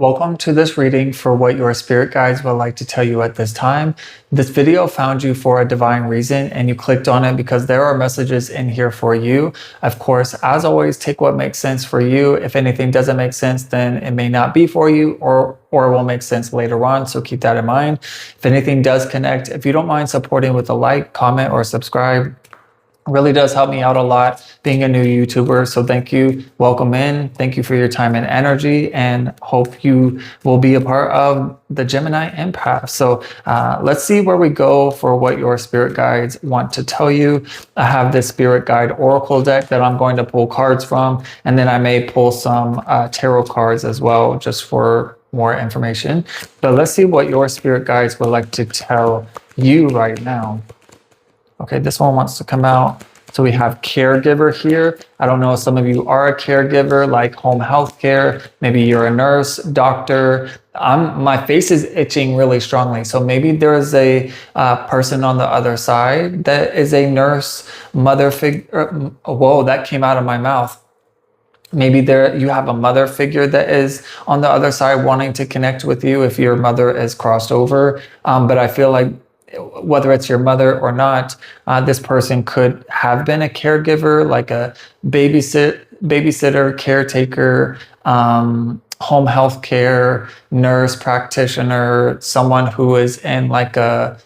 Welcome to this reading for what your spirit guides would like to tell you at this time. This video found you for a divine reason and you clicked on it because there are messages in here for you. Of course, as always, take what makes sense for you. If anything doesn't make sense, then it may not be for you or will make sense later on. So keep that in mind. If anything does connect, if you don't mind supporting with a like, comment, or subscribe, really does help me out a lot being a new YouTuber. So thank you. Welcome in. Thank you for your time and energy, and hope you will be a part of the Gemini Empath. So let's see where we go for what your spirit guides want to tell you. I have this spirit guide oracle deck that I'm going to pull cards from, and then I may pull some tarot cards as well, just for more information. But let's see what your spirit guides would like to tell you right now. Okay, this one wants to come out. So we have caregiver here. I don't know if some of you are a caregiver, like home health care. Maybe you're a nurse, doctor. My face is itching really strongly. So maybe there's a person on the other side that is a nurse, mother figure. Whoa, that came out of my mouth. Maybe you have a mother figure that is on the other side wanting to connect with you if your mother is crossed over. But I feel like whether it's your mother or not, this person could have been a caregiver, like a babysitter, caretaker, home health care, nurse practitioner, someone who is in like a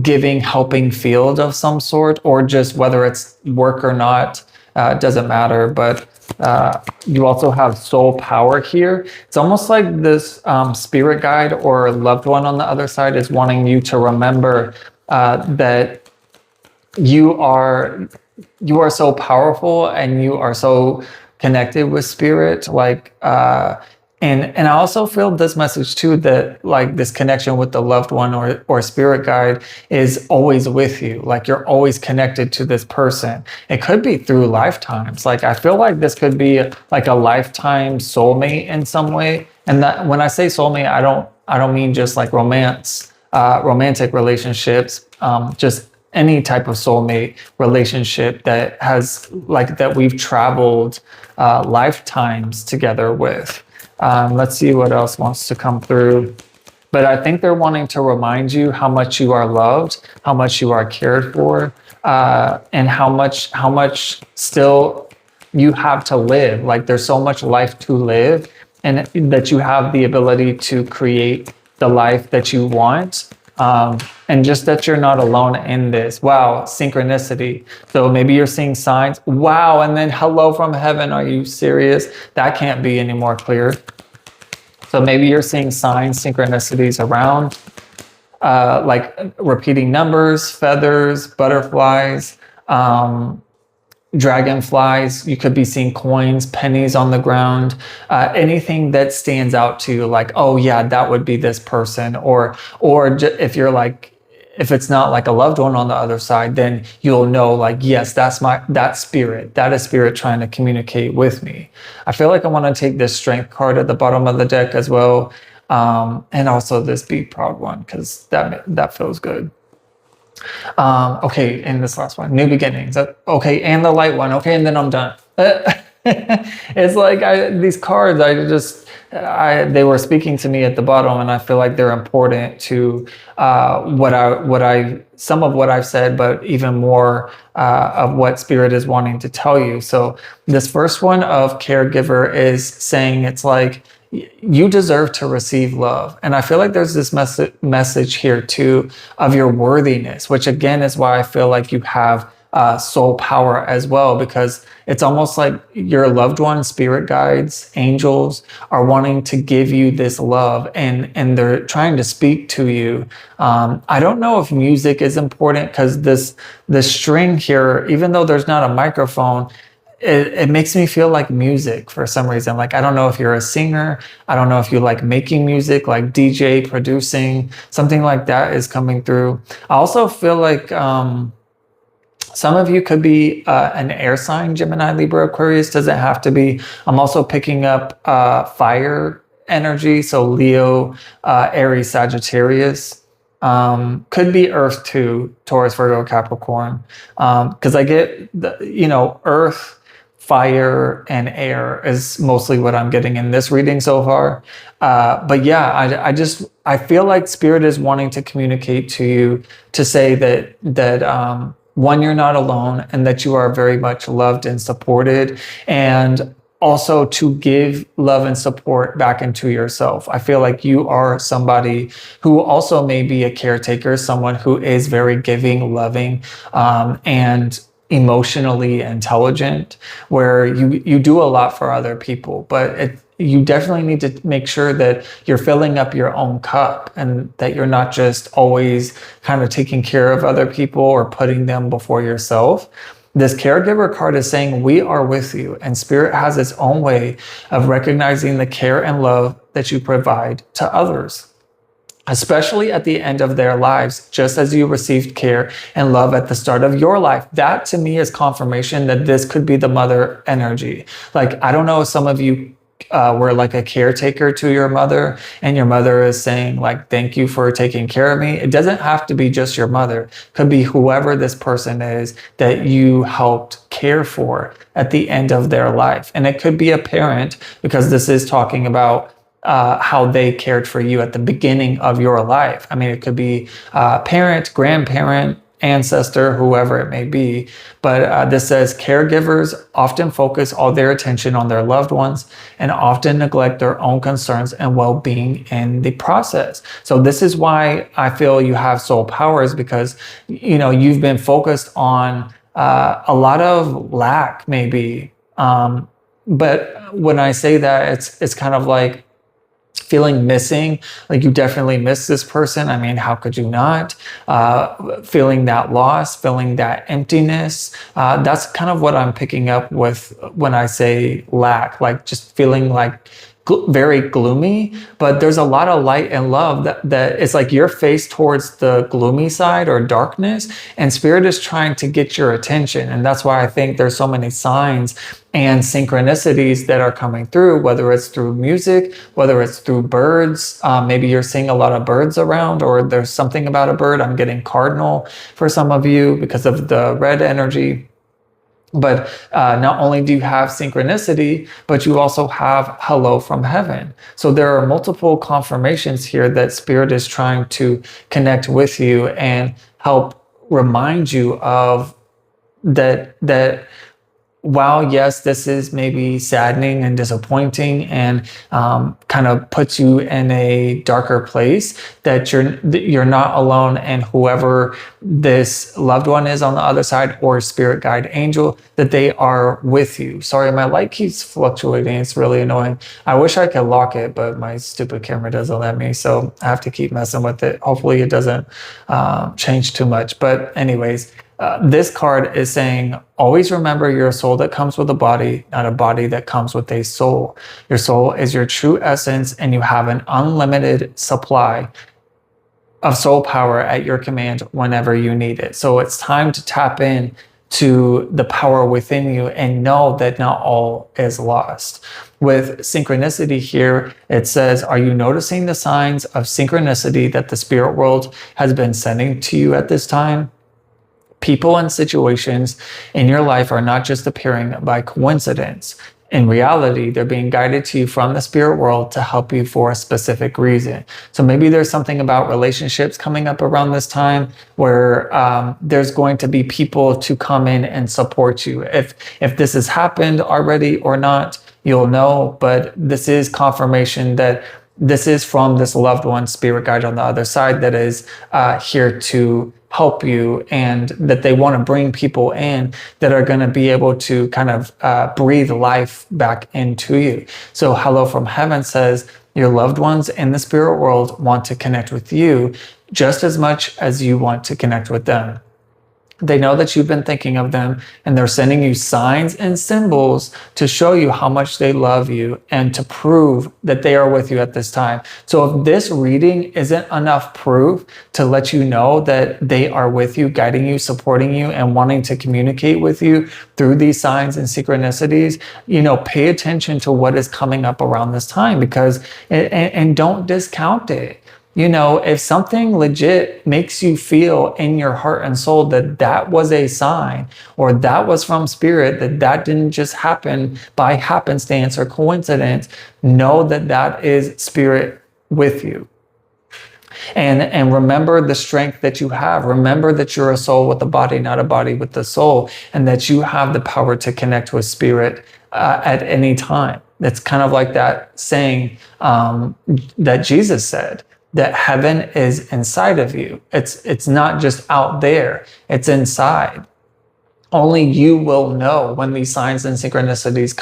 giving, helping field of some sort, or just whether it's work or not, doesn't matter. But you also have soul power here. It's almost like this spirit guide or loved one on the other side is wanting you to remember that you are so powerful and you are so connected with spirit. And I also feel this message too, that like this connection with the loved one or spirit guide is always with you. Like you're always connected to this person. It could be through lifetimes. Like I feel like this could be like a lifetime soulmate in some way. And that when I say soulmate, I don't mean just like romantic relationships, just any type of soulmate relationship that has that we've traveled lifetimes together with. Let's see what else wants to come through. But I think they're wanting to remind you how much you are loved, how much you are cared for, and how much still you have to live. Like there's so much life to live, and that you have the ability to create the life that you want. And just that you're not alone in this. Wow, synchronicity. So maybe you're seeing signs. Wow, and then hello from heaven. Are you serious? That can't be any more clear. So maybe you're seeing signs, synchronicities around, like repeating numbers, feathers, butterflies, dragonflies. You could be seeing coins, pennies on the ground, anything that stands out to you, like, oh yeah, that would be this person. Or if it's not like a loved one on the other side, then you'll know like, yes, that is spirit trying to communicate with me. I feel like I want to take this strength card at the bottom of the deck as well. And also this be proud one, because that feels good. Okay, and this last one, new beginnings. Okay, and the light one. Okay, and then I'm done. It's like these cards, they were speaking to me at the bottom, and I feel like they're important to some of what I've said, but even more of what spirit is wanting to tell you. So this first one of caregiver is saying it's like, you deserve to receive love. And I feel like there's this message here too of your worthiness, which again is why I feel like you have soul power as well, because it's almost like your loved ones, spirit guides, angels are wanting to give you this love, and they're trying to speak to you. I don't know if music is important, because the string here, even though there's not a microphone, it makes me feel like music for some reason. Like, I don't know if you're a singer. I don't know if you like making music, like DJ, producing, something like that is coming through. I also feel like some of you could be an air sign, Gemini, Libra, Aquarius, doesn't have to be. I'm also picking up fire energy. So Leo, Aries, Sagittarius. Could be Earth too, Taurus, Virgo, Capricorn. Because I get Earth, fire and air is mostly what I'm getting in this reading so far. But yeah, I feel like Spirit is wanting to communicate to you to say that one, you're not alone, and that you are very much loved and supported, and also to give love and support back into yourself. I feel like you are somebody who also may be a caretaker, someone who is very giving, loving, and emotionally intelligent, where you do a lot for other people, but you definitely need to make sure that you're filling up your own cup, and that you're not just always kind of taking care of other people or putting them before yourself. This caregiver card is saying we are with you, and Spirit has its own way of recognizing the care and love that you provide to others, especially at the end of their lives, just as you received care and love at the start of your life. That to me is confirmation that this could be the mother energy. Like, I don't know if some of you were like a caretaker to your mother, and your mother is saying like, thank you for taking care of me. It doesn't have to be just your mother. It could be whoever this person is that you helped care for at the end of their life. And it could be a parent, because this is talking about how they cared for you at the beginning of your life. I mean, it could be parent, grandparent, ancestor, whoever it may be. But this says caregivers often focus all their attention on their loved ones and often neglect their own concerns and well-being in the process. So this is why I feel you have soul powers, because you've been focused on a lot of lack, maybe. But when I say that, it's kind of like feeling missing, like you definitely miss this person. I mean, how could you not? Feeling that loss, feeling that emptiness. That's kind of what I'm picking up with when I say lack, like just feeling like very gloomy, but there's a lot of light and love that it's like you're faced towards the gloomy side or darkness, and Spirit is trying to get your attention. And that's why I think there's so many signs and synchronicities that are coming through, whether it's through music, whether it's through birds. Maybe you're seeing a lot of birds around, or there's something about a bird. I'm getting cardinal for some of you because of the red energy. But not only do you have synchronicity, but you also have hello from heaven. So there are multiple confirmations here that Spirit is trying to connect with you and help remind you of that while yes, this is maybe saddening and disappointing and kind of puts you in a darker place, that you're not alone, and whoever this loved one is on the other side, or spirit guide angel, that they are with you. Sorry, my light keeps fluctuating. It's really annoying. I wish I could lock it, but my stupid camera doesn't let me, so I have to keep messing with it. Hopefully it doesn't change too much. But anyways, this card is saying, always remember you're a soul that comes with a body, not a body that comes with a soul. Your soul is your true essence, and you have an unlimited supply of soul power at your command whenever you need it. So it's time to tap in to the power within you and know that not all is lost. With synchronicity here, it says, are you noticing the signs of synchronicity that the spirit world has been sending to you at this time? People and situations in your life are not just appearing by coincidence. In reality, they're being guided to you from the spirit world to help you for a specific reason. So maybe there's something about relationships coming up around this time where there's going to be people to come in and support you. If this has happened already or not, you'll know, but this is confirmation that this is from this loved one spirit guide on the other side that is here to help you, and that they want to bring people in that are going to be able to kind of breathe life back into you. So hello from heaven says your loved ones in the spirit world want to connect with you just as much as you want to connect with them. They know that you've been thinking of them, and they're sending you signs and symbols to show you how much they love you and to prove that they are with you at this time. So if this reading isn't enough proof to let you know that they are with you, guiding you, supporting you, and wanting to communicate with you through these signs and synchronicities, pay attention to what is coming up around this time, because and don't discount it. If something legit makes you feel in your heart and soul that that was a sign or that was from spirit, that that didn't just happen by happenstance or coincidence, know that that is spirit with you. And remember the strength that you have. Remember that you're a soul with a body, not a body with the soul, and that you have the power to connect with spirit at any time. It's kind of like that saying that Jesus said, that heaven is inside of you. It's not just out there, it's inside. Only you will know when these signs and synchronicities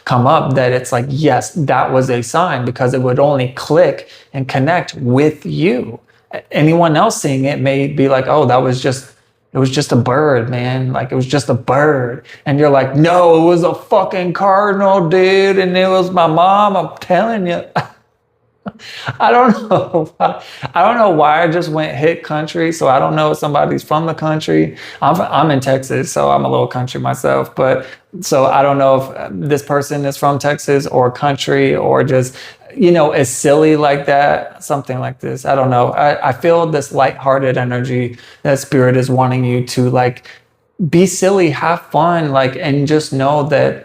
come up that it's like, yes, that was a sign, because it would only click and connect with you. Anyone else seeing it may be like, oh, it was just a bird, man. Like, it was just a bird. And you're like, no, it was a fucking cardinal, dude. And it was my mom, I'm telling you. I don't know. I don't know why I just went hit country. So I don't know if somebody's from the country. I'm in Texas, so I'm a little country myself. But so I don't know if this person is from Texas or country or just, is silly like that. Something like this. I don't know. I feel this lighthearted energy that spirit is wanting you to like be silly, have fun, like, and just know that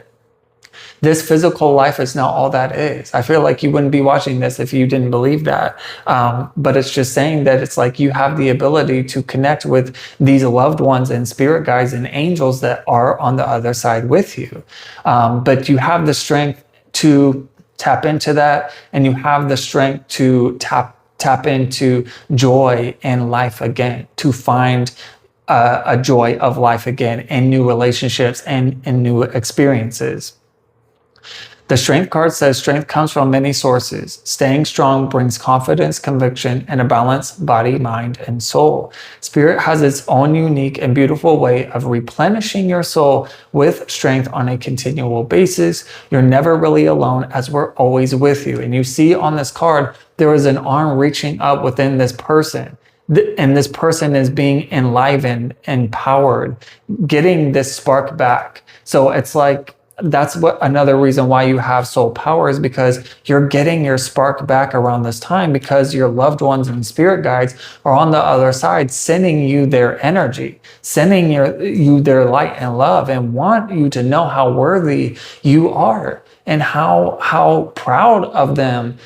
this physical life is not all that is. I feel like you wouldn't be watching this if you didn't believe that. But it's just saying that it's like you have the ability to connect with these loved ones and spirit guides and angels that are on the other side with you. But you have the strength to tap into that, and you have the strength to tap into joy in life again, to find a joy of life again in new relationships and in new experiences. The strength card says strength comes from many sources. Staying strong brings confidence, conviction, and a balanced body, mind, and soul. Spirit has its own unique and beautiful way of replenishing your soul with strength on a continual basis. You're never really alone, as we're always with you. And you see on this card, there is an arm reaching up within this person. And this person is being enlivened, empowered, getting this spark back. So it's like, that's what another reason why you have soul power is because you're getting your spark back around this time, because your loved ones and spirit guides are on the other side, sending you their energy, sending you their light and love, and want you to know how worthy you are and how proud of them.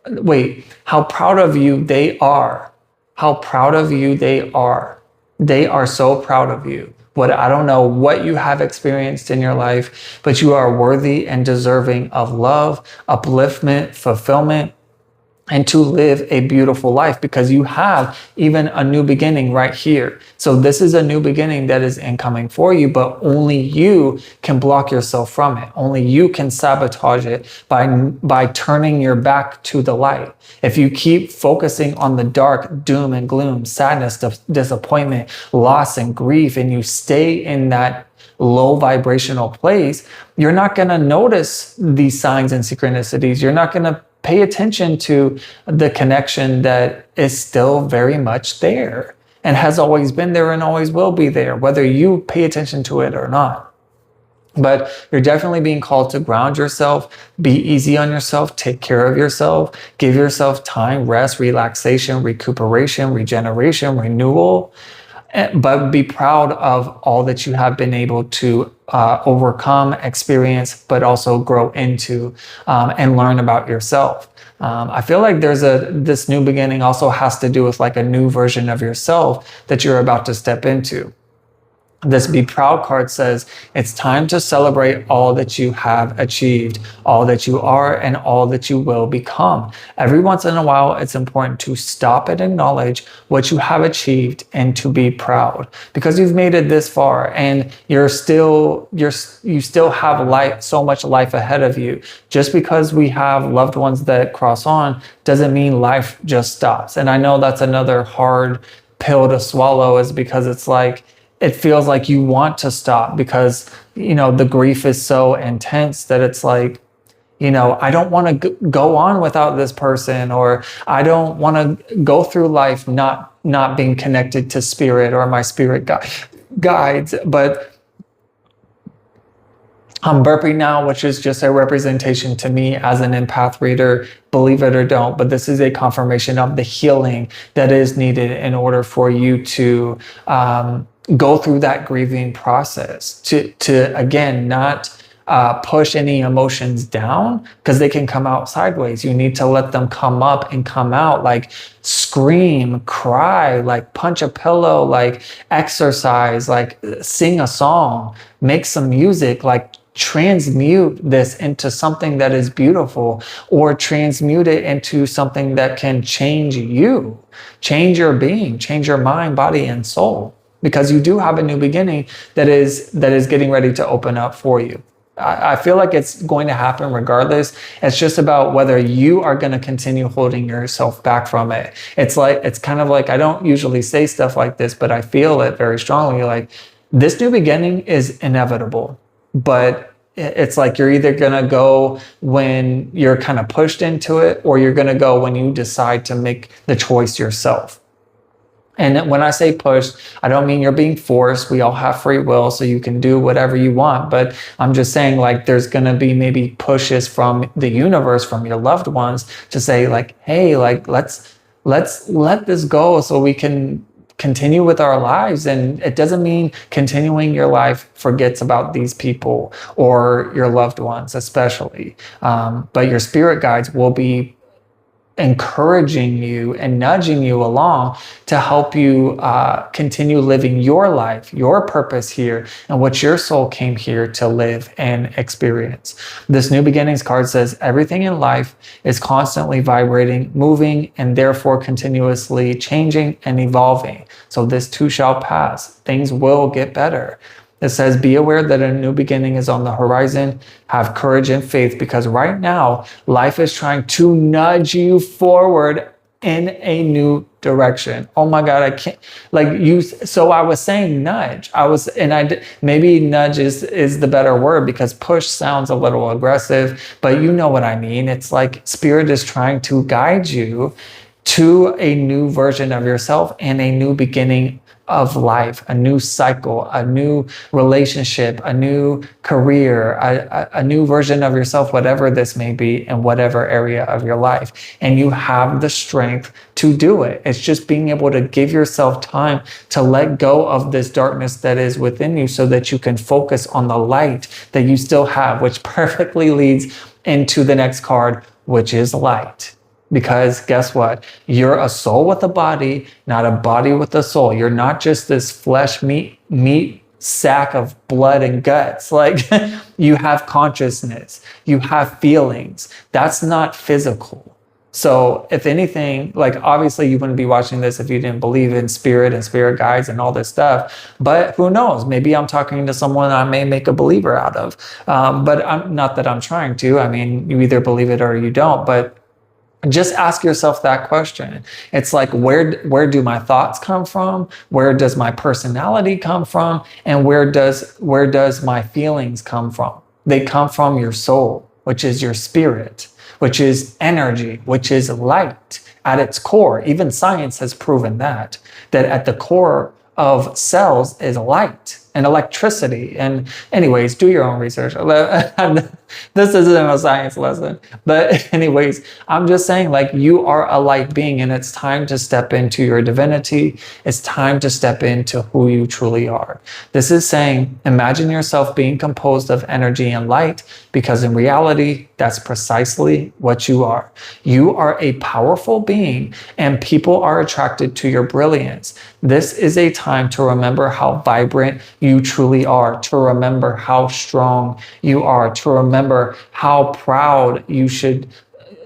Wait, how proud of you they are. How proud of you they are. They are so proud of you. I don't know what you have experienced in your life, but you are worthy and deserving of love, upliftment, fulfillment, and to live a beautiful life, because you have even a new beginning right here. So this is a new beginning that is incoming for you, but only you can block yourself from it. Only you can sabotage it by turning your back to the light. If you keep focusing on the dark, doom and gloom, sadness, disappointment, loss and grief, and you stay in that low vibrational place, you're not going to notice these signs and synchronicities. You're not going to pay attention to the connection that is still very much there and has always been there and always will be there, whether you pay attention to it or not. But you're definitely being called to ground yourself, be easy on yourself, take care of yourself, give yourself time, rest, relaxation, recuperation, regeneration, renewal. But be proud of all that you have been able to overcome, experience, but also grow into and learn about yourself. I feel like this new beginning also has to do with like a new version of yourself that you're about to step into. This Be Proud card says it's time to celebrate all that you have achieved, all that you are, and all that you will become. Every once in a while, it's important to stop and acknowledge what you have achieved and to be proud, because you've made it this far and you still have life, so much life ahead of you. Just because we have loved ones that cross on doesn't mean life just stops. And I know that's another hard pill to swallow, is because it's like, it feels like you want to stop because, the grief is so intense that it's like, I don't want to go on without this person, or I don't want to go through life not being connected to spirit or my spirit guides. But I'm burping now, which is just a representation to me as an empath reader, believe it or don't, but this is a confirmation of the healing that is needed in order for you to go through that grieving process, to again, not push any emotions down because they can come out sideways. You need to let them come up and come out, like scream, cry, like punch a pillow, like exercise, like sing a song, make some music, like transmute this into something that is beautiful, or transmute it into something that can change you, change your being, change your mind, body, and soul, because you do have a new beginning that is getting ready to open up for you. I feel like it's going to happen regardless. It's just about whether you are going to continue holding yourself back from it. It's kind of like, I don't usually say stuff like this, but I feel it very strongly. Like, this new beginning is inevitable, but it's like you're either going to go when you're kind of pushed into it, or you're going to go when you decide to make the choice yourself. And when I say push, I don't mean you're being forced. We all have free will, so you can do whatever you want. But I'm just saying, like, there's going to be maybe pushes from the universe, from your loved ones, to say, like, hey, like, let's let this go so we can continue with our lives. And it doesn't mean continuing your life forgets about these people or your loved ones, especially. But your spirit guides will be encouraging you and nudging you along to help you continue living your life, your purpose here, and what your soul came here to live and experience. This New Beginnings card says everything in life is constantly vibrating, moving, and therefore continuously changing and evolving. So this too shall pass. Things will get better. It says, be aware that a new beginning is on the horizon. Have courage and faith, because right now, life is trying to nudge you forward in a new direction. Oh my God, I can't, like you. So I was saying nudge. Maybe nudge is the better word, because push sounds a little aggressive, but you know what I mean. It's like spirit is trying to guide you to a new version of yourself and a new beginning of life, a new cycle, a new relationship, a new career, a new version of yourself, whatever this may be, in whatever area of your life. And you have the strength to do it. It's just being able to give yourself time to let go of this darkness that is within you, so that you can focus on the light that you still have, which perfectly leads into the next card, which is light. Because guess what? You're a soul with a body, not a body with a soul. You're not just this flesh meat sack of blood and guts. Like, you have consciousness, you have feelings. That's not physical. So if anything, like, obviously you wouldn't be watching this if you didn't believe in spirit and spirit guides and all this stuff. But who knows? Maybe I'm talking to someone I may make a believer out of. But I'm not that I'm trying to. I mean, you either believe it or you don't. But just ask yourself that question. It's like, where do my thoughts come from? Where does my personality come from? And where does my feelings come from? They come from your soul, which is your spirit, which is energy, which is light at its core. Even science has proven that at the core of cells is light and electricity. And anyways, do your own research. This isn't a science lesson, but anyways, I'm just saying, like, you are a light being, and it's time to step into your divinity. It's time to step into who you truly are. This is saying, imagine yourself being composed of energy and light, because in reality, that's precisely what you are. You are a powerful being, and people are attracted to your brilliance. This is a time to remember how vibrant you truly are, to remember how strong you are, to remember how proud you should,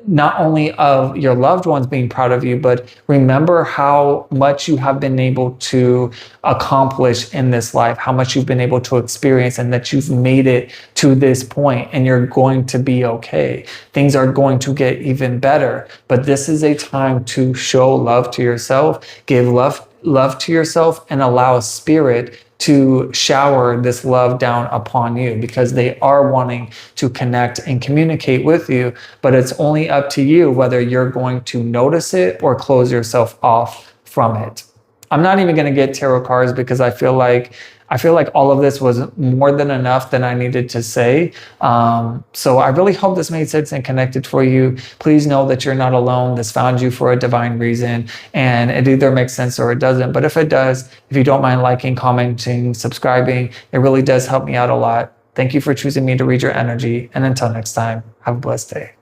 not only of your loved ones being proud of you, but remember how much you have been able to accomplish in this life, how much you've been able to experience, and that you've made it to this point, and you're going to be okay. Things are going to get even better, but this is a time to show love to yourself, give love to yourself, and allow spirit to shower this love down upon you, because they are wanting to connect and communicate with you, but it's only up to you whether you're going to notice it or close yourself off from it. I'm not even going to get tarot cards, because I feel like I feel like all of this was more than enough than I needed to say. So I really hope this made sense and connected for you. Please know that you're not alone. This found you for a divine reason, and it either makes sense or it doesn't. But if it does, if you don't mind liking, commenting, subscribing, it really does help me out a lot. Thank you for choosing me to read your energy. And until next time, have a blessed day.